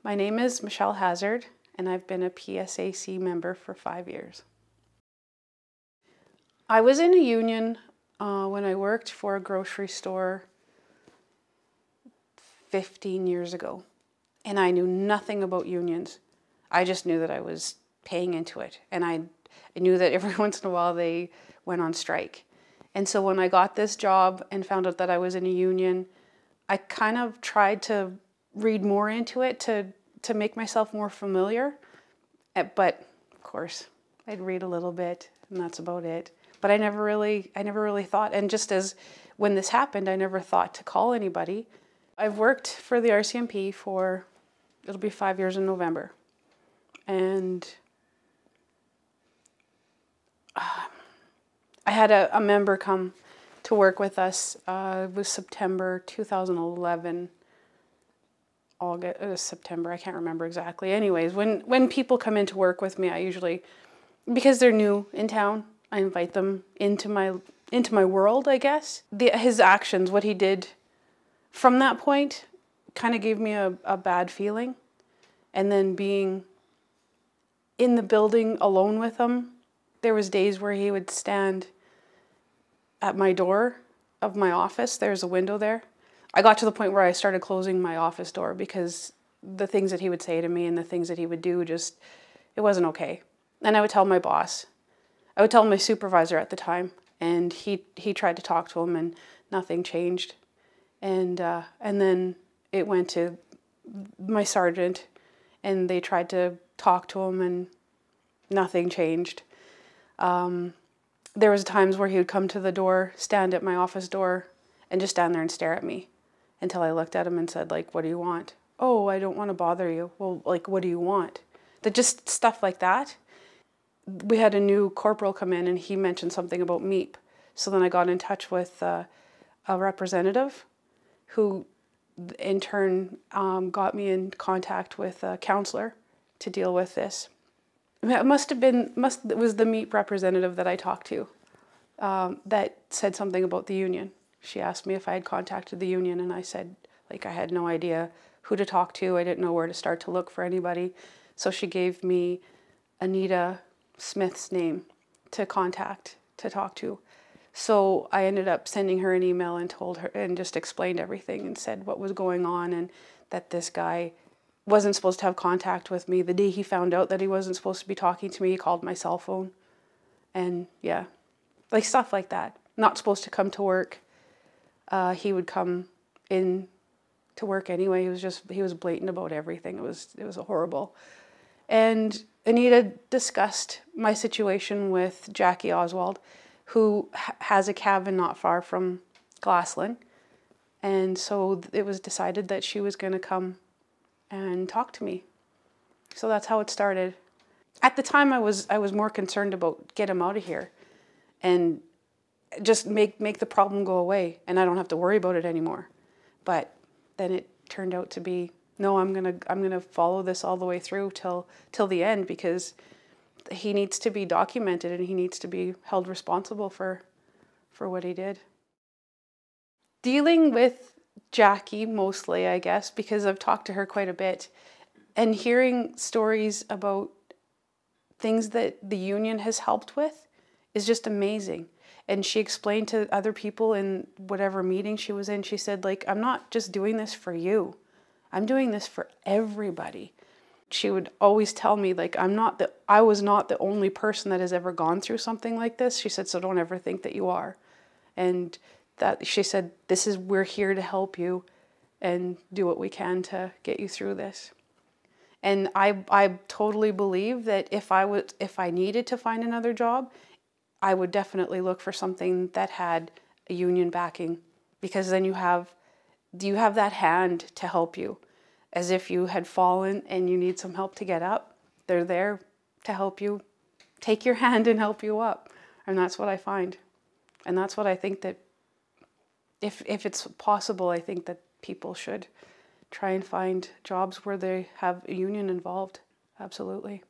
My name is Michelle Hazard, and I've been a PSAC member for 5 years. I was in a union when I worked for a grocery store 15 years ago, and I knew nothing about unions. I just knew that I was paying into it, and I knew that every once in a while they went on strike. And so when I got this job and found out that I was in a union, I kind of tried to read more into it to make myself more familiar. But of course, I'd read a little bit, and that's about it. But I never really thought, and just as when this happened, I never thought to call anybody. I've worked for the RCMP for, it'll be 5 years in November. And I had a member come to work with us. It was September 2011, August, September, I can't remember exactly. Anyways, when people come in to work with me, I usually, because they're new in town, I invite them into my world, I guess. His actions, what he did from that point, kind of gave me a bad feeling. And then being in the building alone with him, there was days where he would stand at my door of my office. There's a window there. I got to the point where I started closing my office door because the things that he would say to me and the things that he would do, just, it wasn't okay. And I would tell my boss. I would tell my supervisor at the time, and he tried to talk to him, and nothing changed. And then it went to my sergeant, and they tried to talk to him, and nothing changed. There was times where he would come to the door, stand at my office door, and just stand there and stare at me until I looked at him and said, like, what do you want? Oh, I don't want to bother you. Well, like, what do you want? Just stuff like that. We had a new corporal come in, and he mentioned something about MEEP. So then I got in touch with a representative who in turn got me in contact with a counselor to deal with this. It was the MEEP representative that I talked to that said something about the union. She asked me if I had contacted the union, and I said, like, I had no idea who to talk to. I didn't know where to start to look for anybody. So she gave me Anita Smith's name to contact, to talk to. So I ended up sending her an email and told her, and just explained everything and said what was going on, and that this guy wasn't supposed to have contact with me. The day he found out that he wasn't supposed to be talking to me, he called my cell phone. And yeah, like stuff like that. Not supposed to come to work. He would come in to work anyway. He was blatant about everything. It was horrible. And Anita discussed my situation with Jackie Oswald, who has a cabin not far from Glassland. And so it was decided that she was going to come and talk to me. So that's how it started. At the time, I was more concerned about get him out of here and just make the problem go away, and I don't have to worry about it anymore. But then it turned out to be, no, I'm gonna follow this all the way through till the end, because he needs to be documented and he needs to be held responsible for what he did. Dealing with Jackie mostly, I guess, because I've talked to her quite a bit, and hearing stories about things that the union has helped with is just amazing. And she explained to other people in whatever meeting she was in, she said, like, I'm not just doing this for you. I'm doing this for everybody. She would always tell me, like, I was not the only person that has ever gone through something like this. She said, so don't ever think that you are. And that she said, we're here to help you and do what we can to get you through this. And I totally believe that if I needed to find another job, I would definitely look for something that had a union backing, because then you have that hand to help you. As if you had fallen and you need some help to get up, they're there to help you, take your hand and help you up. And that's what I find. And that's what I think that if it's possible, I think that people should try and find jobs where they have a union involved. Absolutely.